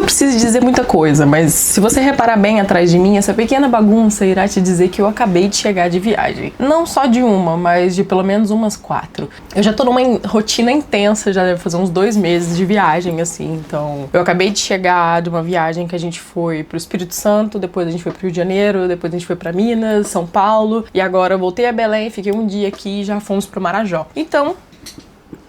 precise dizer muita coisa, mas se você reparar bem atrás de mim, essa pequena bagunça irá te dizer que eu acabei de chegar de viagem. Não só de uma, mas de pelo menos umas 4. Eu já tô numa rotina intensa, já deve fazer uns 2 meses de viagem, assim, então... Eu acabei de chegar de uma viagem que a gente foi pro Espírito Santo, depois a gente foi pro Rio de Janeiro, depois a gente foi pra Minas, São Paulo, e agora eu voltei a Belém, fiquei um dia aqui e já fomos pro Marajó. Então...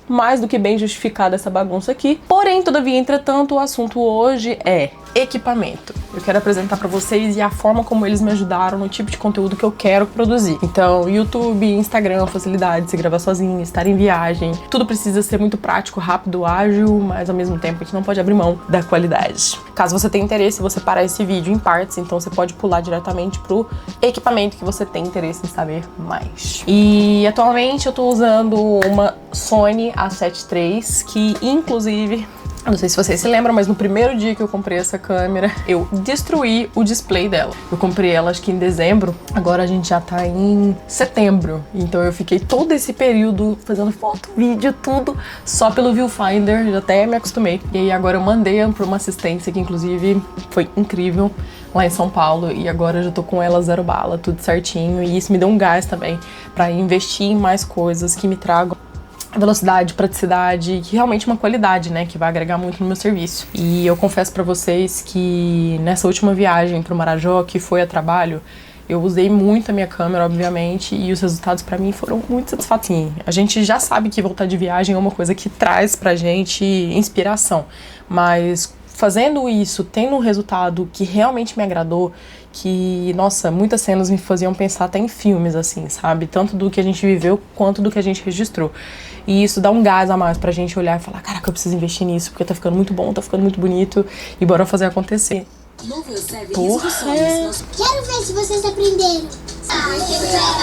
mais do que bem justificada essa bagunça aqui. Porém, todavia, entretanto, o assunto hoje é equipamento. Eu quero apresentar pra vocês e a forma como eles me ajudaram no tipo de conteúdo que eu quero produzir. Então, YouTube, Instagram, facilidade de se gravar sozinho, estar em viagem. Tudo precisa ser muito prático, rápido, ágil, mas ao mesmo tempo a gente não pode abrir mão da qualidade. Caso você tenha interesse, você parar esse vídeo em partes, então você pode pular diretamente pro equipamento que você tem interesse em saber mais. E atualmente eu tô usando uma Sony A7 III, que inclusive... eu não sei se vocês se lembram, mas no primeiro dia que eu comprei essa câmera, eu destruí o display dela. Eu comprei ela acho que em dezembro, agora a gente já tá em setembro. Então eu fiquei todo esse período fazendo foto, vídeo, tudo, só pelo viewfinder, já até me acostumei. E aí agora eu mandei pra uma assistência que inclusive foi incrível, lá em São Paulo, e agora eu já tô com ela 0 bala, tudo certinho. E isso me deu um gás também pra investir em mais coisas que me tragam velocidade, praticidade, que realmente uma qualidade, né, que vai agregar muito no meu serviço. E eu confesso pra vocês que nessa última viagem pro Marajó, que foi a trabalho, eu usei muito a minha câmera, obviamente, e os resultados pra mim foram muito satisfatórios. A gente já sabe que voltar de viagem é uma coisa que traz pra gente inspiração, mas fazendo isso, tendo um resultado que realmente me agradou, que, nossa, muitas cenas me faziam pensar até em filmes, assim, sabe? Tanto do que a gente viveu, quanto do que a gente registrou. E isso dá um gás a mais pra gente olhar e falar, caraca, eu preciso investir nisso, porque tá ficando muito bom, tá ficando muito bonito, e bora fazer acontecer. Porra! Quero ver se vocês aprenderam.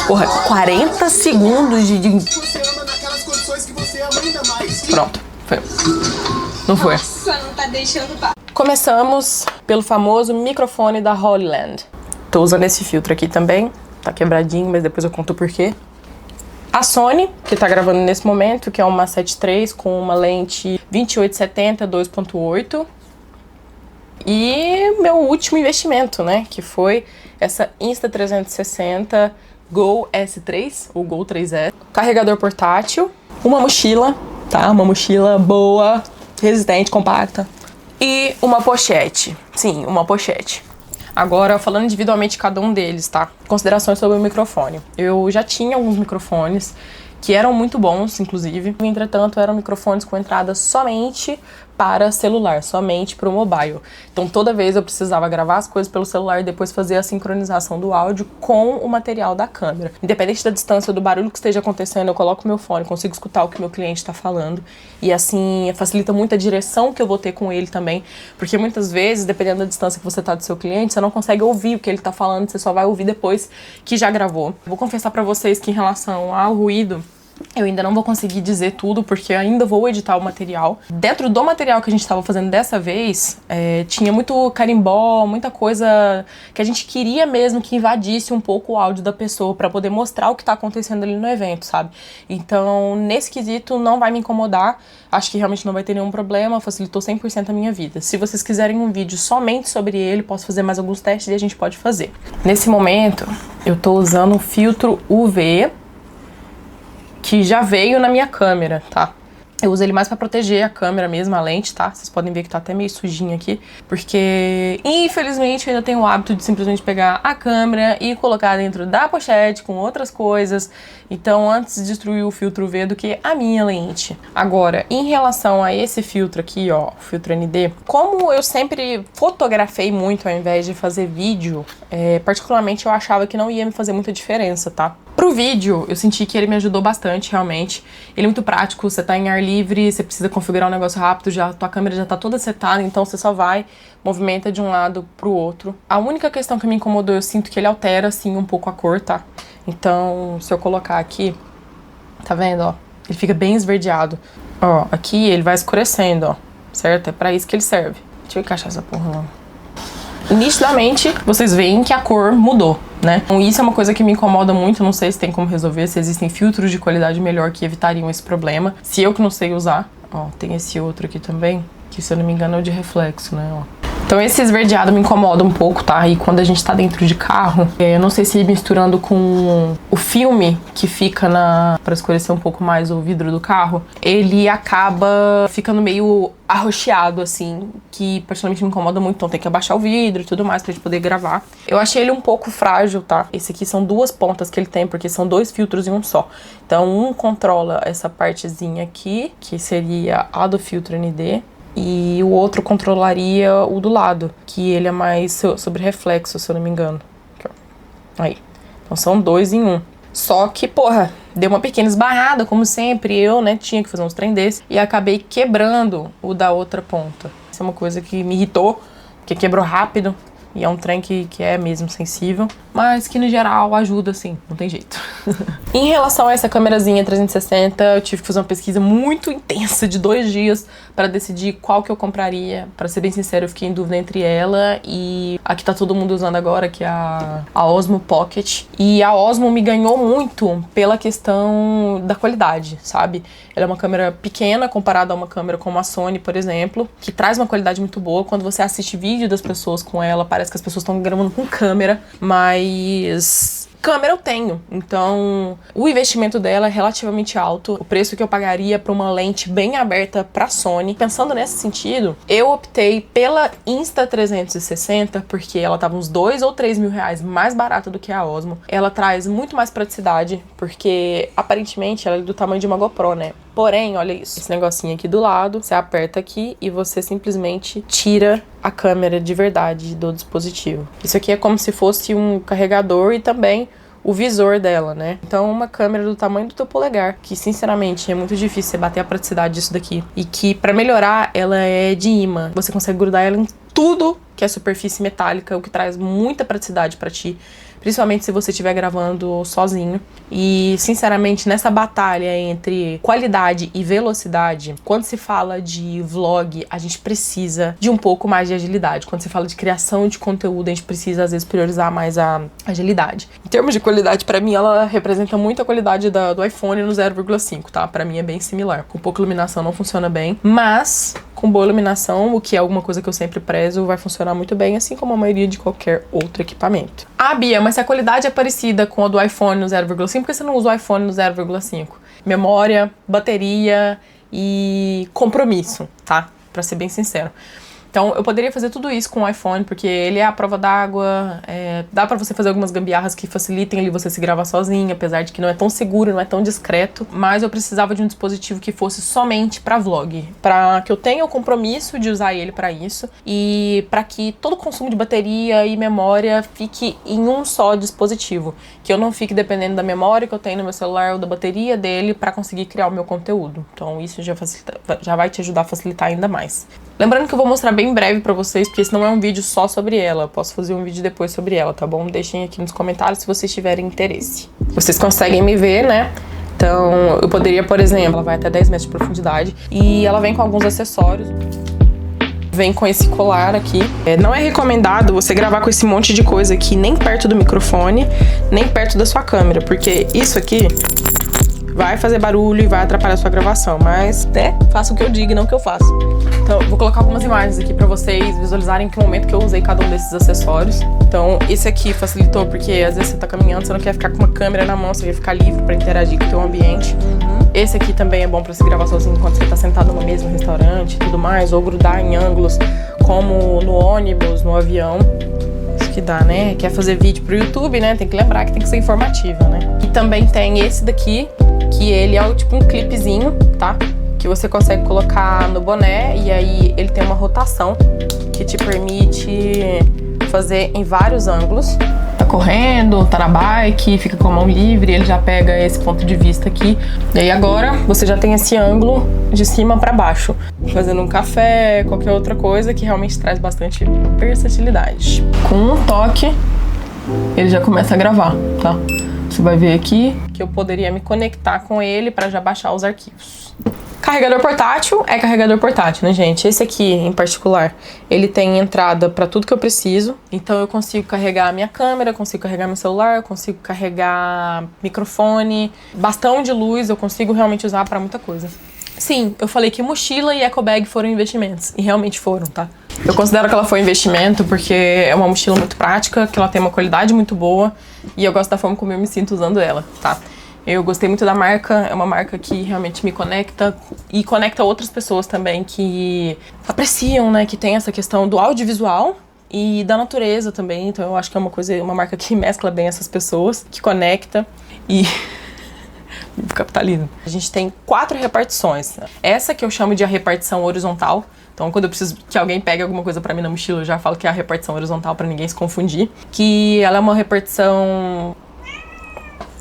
Porra, 40 segundos de... Você ama naquelas condições que você ama ainda mais. Pronto, foi. Não foi. Nossa, não tá deixando papo. Começamos pelo famoso microfone da Hollyland. Tô usando esse filtro aqui também, tá quebradinho, mas depois eu conto o porquê. A Sony, que tá gravando nesse momento, que é uma A7 III com uma lente 2870 2.8. E meu último investimento, né, que foi essa Insta360 Go S3, ou Go 3S. Carregador portátil, uma mochila, tá, uma mochila boa, resistente, compacta. E uma pochete. Sim, uma pochete. Agora, falando individualmente de cada um deles, tá? Considerações sobre o microfone. Eu já tinha alguns microfones que eram muito bons, inclusive. Entretanto, eram microfones com entrada somente para celular, somente para o mobile. Então, toda vez eu precisava gravar as coisas pelo celular e depois fazer a sincronização do áudio com o material da câmera. Independente da distância, do barulho que esteja acontecendo, eu coloco o meu fone, consigo escutar o que o meu cliente está falando. E assim, facilita muito a direção que eu vou ter com ele também. Porque muitas vezes, dependendo da distância que você está do seu cliente, você não consegue ouvir o que ele está falando, você só vai ouvir depois que já gravou. Vou confessar para vocês que em relação ao ruído, eu ainda não vou conseguir dizer tudo, porque eu ainda vou editar o material. Dentro do material que a gente estava fazendo dessa vez, tinha muito carimbó, muita coisa que a gente queria mesmo que invadisse um pouco o áudio da pessoa, para poder mostrar o que tá acontecendo ali no evento, sabe? Então, nesse quesito, não vai me incomodar. Acho que realmente não vai ter nenhum problema, facilitou 100% a minha vida. Se vocês quiserem um vídeo somente sobre ele, posso fazer mais alguns testes e a gente pode fazer. Nesse momento, eu tô usando o filtro UV, que já veio na minha câmera, tá? Eu uso ele mais pra proteger a câmera mesmo, a lente, tá? Vocês podem ver que tá até meio sujinho aqui, porque, infelizmente, eu ainda tenho o hábito de simplesmente pegar a câmera e colocar dentro da pochete com outras coisas. Então, antes de destruir o filtro UV do que a minha lente. Agora, em relação a esse filtro aqui, ó, o filtro ND, como eu sempre fotografei muito ao invés de fazer vídeo, particularmente eu achava que não ia me fazer muita diferença, tá? Pro vídeo, eu senti que ele me ajudou bastante, realmente. Ele é muito prático, você tá em ar livre, você precisa configurar um negócio rápido, já tua câmera já tá toda setada, então você só vai, movimenta de um lado pro outro. A única questão que me incomodou, eu sinto que ele altera, assim, um pouco a cor, tá? Então, se eu colocar aqui, tá vendo, ó? Ele fica bem esverdeado. Ó, aqui ele vai escurecendo, ó, certo? É pra isso que ele serve. Deixa eu encaixar essa porra lá. Nitidamente, vocês veem que a cor mudou, né? Então, isso é uma coisa que me incomoda muito, não sei se tem como resolver, se existem filtros de qualidade melhor que evitariam esse problema. Se eu que não sei usar, ó, tem esse outro aqui também, que se eu não me engano é o de reflexo, né, ó. Então esse esverdeado me incomoda um pouco, tá? E quando a gente tá dentro de carro, eu não sei se misturando com o filme que fica pra escurecer um pouco mais o vidro do carro, ele acaba ficando meio arroxeado, assim, que particularmente me incomoda muito, então tem que abaixar o vidro e tudo mais pra gente poder gravar. Eu achei ele um pouco frágil, tá? Esse aqui são duas pontas que ele tem, porque são dois filtros em um só. Então um controla essa partezinha aqui, que seria a do filtro ND, e o outro controlaria o do lado, que ele é mais sobre reflexo, se eu não me engano. Aqui, ó. Aí. Então são dois em um. Só que, porra, deu uma pequena esbarrada, como sempre. Eu, né, tinha que fazer uns trem desse e acabei quebrando o da outra ponta. Isso é uma coisa que me irritou, porque quebrou rápido. E é um trem que é mesmo sensível, mas que no geral ajuda, sim, não tem jeito. Em relação a essa câmerazinha 360, eu tive que fazer uma pesquisa muito intensa de 2 dias para decidir qual que eu compraria. Para ser bem sincero, eu fiquei em dúvida entre ela e a que tá todo mundo usando agora, que é a Osmo Pocket. E a Osmo me ganhou muito pela questão da qualidade, sabe? Ela é uma câmera pequena comparada a uma câmera como a Sony, por exemplo, que traz uma qualidade muito boa. Quando você assiste vídeo das pessoas com ela, parece que as pessoas estão gravando com câmera, mas câmera eu tenho, então o investimento dela é relativamente alto. O preço que eu pagaria para uma lente bem aberta para Sony, pensando nesse sentido, eu optei pela Insta360 porque ela tava uns 2 ou 3 mil reais mais barata do que a Osmo. Ela traz muito mais praticidade, porque aparentemente ela é do tamanho de uma GoPro, né? Porém, olha isso, esse negocinho aqui do lado, você aperta aqui e você simplesmente tira a câmera de verdade do dispositivo. Isso aqui é como se fosse um carregador e também o visor dela, né? Então uma câmera do tamanho do teu polegar, que sinceramente é muito difícil você bater a praticidade disso daqui. E que pra melhorar, ela é de imã. Você consegue grudar ela em tudo que é superfície metálica, o que traz muita praticidade pra ti. Principalmente se você estiver gravando sozinho. E, sinceramente, nessa batalha entre qualidade e velocidade, quando se fala de vlog, a gente precisa de um pouco mais de agilidade. Quando se fala de criação de conteúdo, a gente precisa, às vezes, priorizar mais a agilidade. Em termos de qualidade, pra mim, ela representa muito a qualidade do iPhone no 0,5, tá? Pra mim é bem similar. Com pouca iluminação não funciona bem, mas com boa iluminação, o que é alguma coisa que eu sempre prezo, vai funcionar muito bem, assim como a maioria de qualquer outro equipamento. Ah, Bia, mas se a qualidade é parecida com a do iPhone no 0,5, por que você não usa o iPhone no 0,5? Memória, bateria e compromisso, tá? Pra ser bem sincero. Então, eu poderia fazer tudo isso com o iPhone, porque ele é a prova d'água, dá pra você fazer algumas gambiarras que facilitem ali você se gravar sozinho, apesar de que não é tão seguro, não é tão discreto, mas eu precisava de um dispositivo que fosse somente pra vlog, pra que eu tenha o compromisso de usar ele pra isso, e pra que todo o consumo de bateria e memória fique em um só dispositivo, que eu não fique dependendo da memória que eu tenho no meu celular ou da bateria dele pra conseguir criar o meu conteúdo. Então, isso já vai te ajudar a facilitar ainda mais. Lembrando que eu vou mostrar bem breve pra vocês, porque esse não é um vídeo só sobre ela. Eu posso fazer um vídeo depois sobre ela, tá bom? Deixem aqui nos comentários se vocês tiverem interesse. Vocês conseguem me ver, né? Então, eu poderia, por exemplo, ela vai até 10 metros de profundidade e ela vem com alguns acessórios. Vem com esse colar aqui. Não é recomendado você gravar com esse monte de coisa aqui, nem perto do microfone, nem perto da sua câmera, porque isso aqui vai fazer barulho e vai atrapalhar a sua gravação, mas, né, faça o que eu digo e não o que eu faço. Então, eu vou colocar algumas imagens aqui pra vocês visualizarem em que momento que eu usei cada um desses acessórios. Então, esse aqui facilitou, porque às vezes você tá caminhando, você não quer ficar com uma câmera na mão, você quer ficar livre pra interagir com o teu ambiente. Esse aqui também é bom pra se gravar sozinho enquanto você tá sentado numa mesa, no restaurante e tudo mais, ou grudar em ângulos, como no ônibus, no avião. Isso que dá, né? Quer fazer vídeo pro YouTube, né? Tem que lembrar que tem que ser informativa, né? E também tem esse daqui, que ele é tipo um clipezinho, tá? Que você consegue colocar no boné e aí ele tem uma rotação que te permite fazer em vários ângulos. Tá correndo, tá na bike, fica com a mão livre, ele já pega esse ponto de vista aqui. E aí agora você já tem esse ângulo de cima pra baixo, fazendo um café, qualquer outra coisa que realmente traz bastante versatilidade. Com um toque, ele já começa a gravar, tá? Você vai ver aqui que eu poderia me conectar com ele para já baixar os arquivos. Carregador portátil é carregador portátil, né, gente? Esse aqui, em particular, ele tem entrada para tudo que eu preciso. Então eu consigo carregar a minha câmera, consigo carregar meu celular, consigo carregar microfone, bastão de luz, eu consigo realmente usar para muita coisa. Sim, eu falei que mochila e eco bag foram investimentos. E realmente foram, tá? Eu considero que ela foi um investimento porque é uma mochila muito prática, que ela tem uma qualidade muito boa e eu gosto da forma como eu me sinto usando ela, tá? Eu gostei muito da marca, é uma marca que realmente me conecta e conecta outras pessoas também que apreciam, né? Que tem essa questão do audiovisual e da natureza também. Então eu acho que é uma marca que mescla bem essas pessoas, que conecta e... capitalismo. A gente tem 4 repartições. Essa que eu chamo de a repartição horizontal. Então, quando eu preciso que alguém pegue alguma coisa pra mim na mochila, eu já falo que é a repartição horizontal pra ninguém se confundir. Que ela é uma repartição...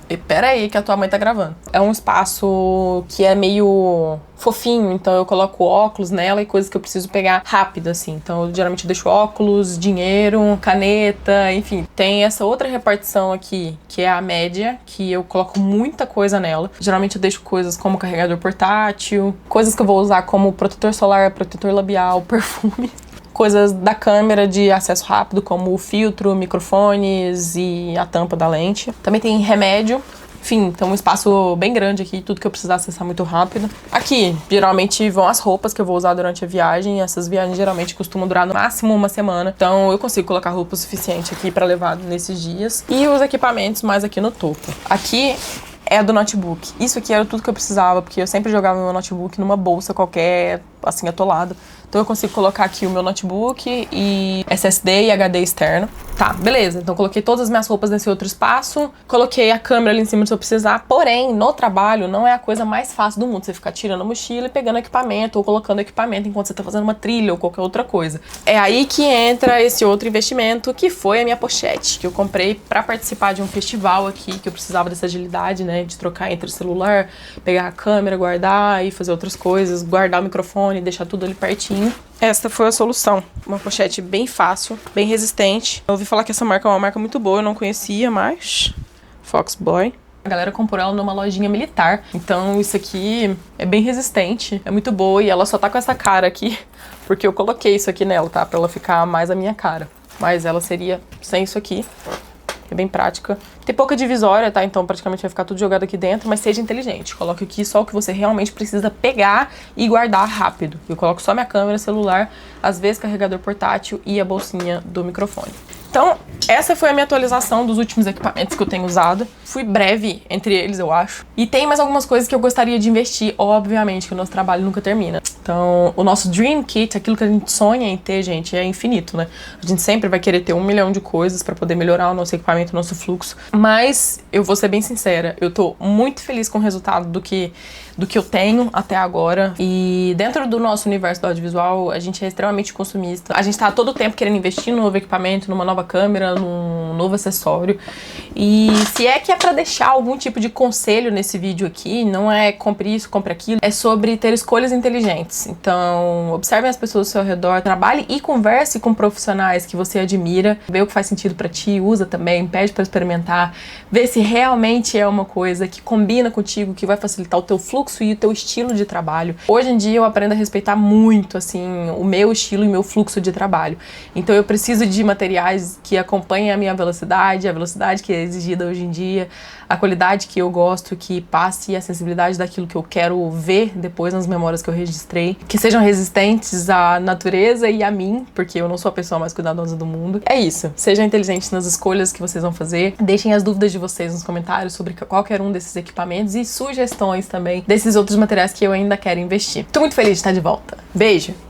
E pera aí que a tua mãe tá gravando. É um espaço que é meio fofinho, então eu coloco óculos nela e coisas que eu preciso pegar rápido, assim. Então eu geralmente deixo óculos, dinheiro, caneta, enfim. Tem essa outra repartição aqui, que é a média, que eu coloco muita coisa nela. Geralmente eu deixo coisas como carregador portátil, coisas que eu vou usar como protetor solar, protetor labial, perfume. Coisas da câmera de acesso rápido, como o filtro, microfones e a tampa da lente. Também tem remédio. Enfim, então um espaço bem grande aqui, tudo que eu precisar acessar muito rápido. Aqui, geralmente, vão as roupas que eu vou usar durante a viagem. Essas viagens geralmente costumam durar no máximo uma semana. Então eu consigo colocar roupa suficiente aqui pra levar nesses dias. E os equipamentos mais aqui no topo. Aqui é a do notebook. Isso aqui era tudo que eu precisava, porque eu sempre jogava meu notebook numa bolsa qualquer, assim, atolada. Então eu consigo colocar aqui o meu notebook e SSD e HD externo. Tá, beleza. Então coloquei todas as minhas roupas nesse outro espaço. Coloquei a câmera ali em cima se eu precisar. Porém, no trabalho não é a coisa mais fácil do mundo. Você ficar tirando a mochila e pegando equipamento ou colocando equipamento enquanto você tá fazendo uma trilha ou qualquer outra coisa. É aí que entra esse outro investimento, que foi a minha pochete, que eu comprei pra participar de um festival aqui, que eu precisava dessa agilidade, né? De trocar entre o celular, pegar a câmera, guardar e fazer outras coisas, guardar o microfone, deixar tudo ali pertinho. Esta foi a solução. Uma pochete bem fácil, bem resistente. Eu ouvi falar que essa marca é uma marca muito boa, eu não conhecia, mas... Foxboy. A galera comprou ela numa lojinha militar. Então isso aqui é bem resistente, é muito boa e ela só tá com essa cara aqui porque eu coloquei isso aqui nela, tá? Pra ela ficar mais a minha cara. Mas ela seria sem isso aqui. É bem prática. Tem pouca divisória, tá? Então praticamente vai ficar tudo jogado aqui dentro, mas seja inteligente. Coloque aqui só o que você realmente precisa pegar e guardar rápido. Eu coloco só minha câmera, celular, às vezes carregador portátil e a bolsinha do microfone. Então, essa foi a minha atualização dos últimos equipamentos que eu tenho usado. Fui breve entre eles, eu acho. E tem mais algumas coisas que eu gostaria de investir, obviamente, que o nosso trabalho nunca termina. Então, o nosso Dream Kit, aquilo que a gente sonha em ter, gente, é infinito, né? A gente sempre vai querer ter 1 milhão de coisas pra poder melhorar o nosso equipamento, o nosso fluxo. Mas, eu vou ser bem sincera, eu tô muito feliz com o resultado do que eu tenho até agora. E dentro do nosso universo do audiovisual, a gente é extremamente consumista. A gente tá todo o tempo querendo investir num novo equipamento, numa nova câmera, num novo acessório. E se é que é pra deixar algum tipo de conselho nesse vídeo aqui, não é compre isso, compre aquilo, é sobre ter escolhas inteligentes. Então, observe as pessoas ao seu redor, trabalhe e converse com profissionais que você admira, vê o que faz sentido pra ti, usa também, pede pra experimentar, vê se realmente é uma coisa que combina contigo, que vai facilitar o teu fluxo e o teu estilo de trabalho. Hoje em dia eu aprendo a respeitar muito, assim, o meu estilo e o meu fluxo de trabalho. Então eu preciso de materiais que acompanhem a minha velocidade, a velocidade que é exigida hoje em dia, a qualidade que eu gosto, que passe a sensibilidade daquilo que eu quero ver depois nas memórias que eu registrei, que sejam resistentes à natureza e a mim, porque eu não sou a pessoa mais cuidadosa do mundo. É isso. Sejam inteligentes nas escolhas que vocês vão fazer. Deixem as dúvidas de vocês nos comentários sobre qualquer um desses equipamentos e sugestões também desses outros materiais que eu ainda quero investir. Tô muito feliz de estar de volta. Beijo!